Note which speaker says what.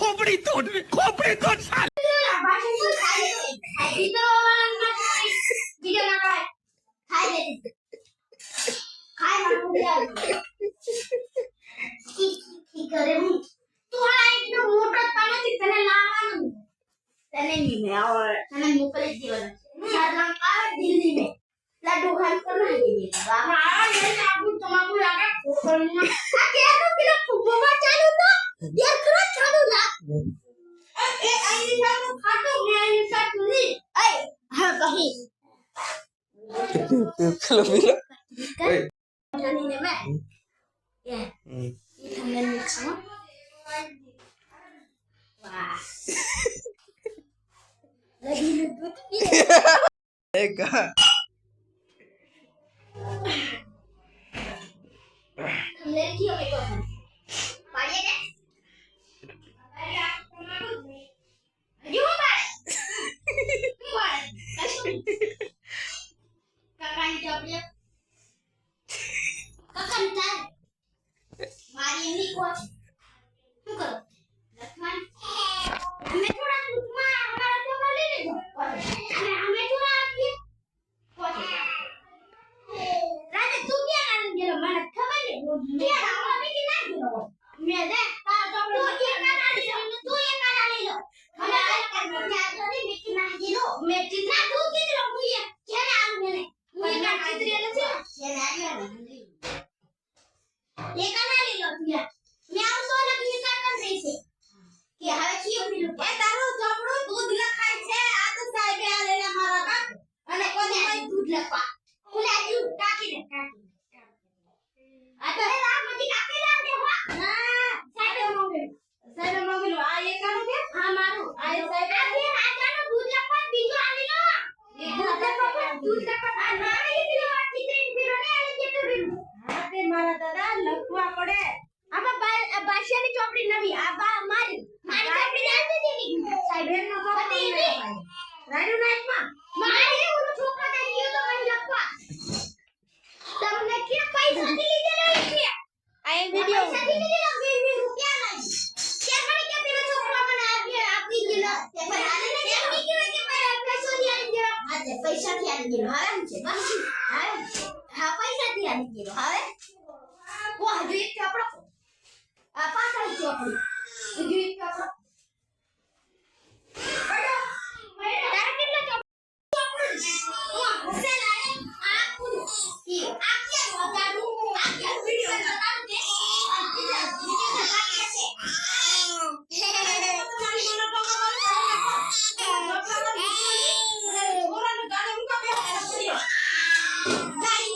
Speaker 1: खोपड़ी तोड़ साल
Speaker 2: लड्डू खाने को नहीं देंगे हाँ ये आपको तुम्हारे लगा खोलना आ क्या तो किलो फुफुआ चालू तो यार खरा चालू ना ए आई ना तो खातो मैं साथ नहीं ए हां कहीं
Speaker 1: चलो फिर
Speaker 2: जानी ने मैं ये हमने मिक्स में वाह लगी लड्डू
Speaker 1: एक
Speaker 2: हमने किया मेरे को पानी है अरे आप तुम्हारे को क्यों बात कैसे काका ने जब लिया काका ने मारी नहीं को क्यों करो लक्ष्मण हमें थोड़ा लुकमा हमारा तो ले ले अरे हमें थोड़ा आती राजा तू क्या करने गेलो મને ખબર ને કે રામા બીજી ના ગયો મે દે તારા ચોપડો તો એક ના લઈ લો તું એક ના લઈ લો મને આ કે ત્યાં તો ની બીજી ના ગયો મે ચિત્રા તું કીધું હું એ કેને આવું મને હું એક ના ચિત્રે નથી કેને આવ્યો ને એક ના લઈ લો તું મે આવું તો લગી કા કર દઈ છે કે હવે કીયો પીલું એ તારો ચોપડો દૂધ લખાય છે આ તો સાહેબે આ લેલા મારા બાપ અને કોને કોઈ દૂધ લખવા ઉલાજી કાકી ને કાકી આ તો એ રામ મજી કાકી લાવ દે હો ના સાહેબ મંગેલો આ એકાનું કે હા મારું આ સાહેબ આ કે રાજાનું દૂધ લખવા બીજો આલી લો એ દૂધ લખવા આ ના એ પીલો ચિત્રી પીલો ને આલી કે તો હા તે મારા દાદા લખવા પડે આમાં બાદશાહની ચોપડી નવી આ મારી ચોપડી જાણતી હતી સાહેબ એનો ચોપડી રાડુ નાઈટમાં મારી ઓલો છોકરો દઈ ગયો તો મને લખવા તમને કે પૈસા થી લીધેલા છે આ વિડિયો પૈસા થી લીધેલા 20 રૂપિયા નહીં કે મને કે પેલો છોકરો મને આપી ગયો તે પર આને ને એમ કીધું કે પૈસો થી આવી ગયો હા તે પૈસા થી આવી ગયો હવે હું છે બસ હા પૈસા થી આવી ગયો હવે ઓ હજુ એક ચોપડો આ પાછળ ચોપડી હજુ એક ચોપડો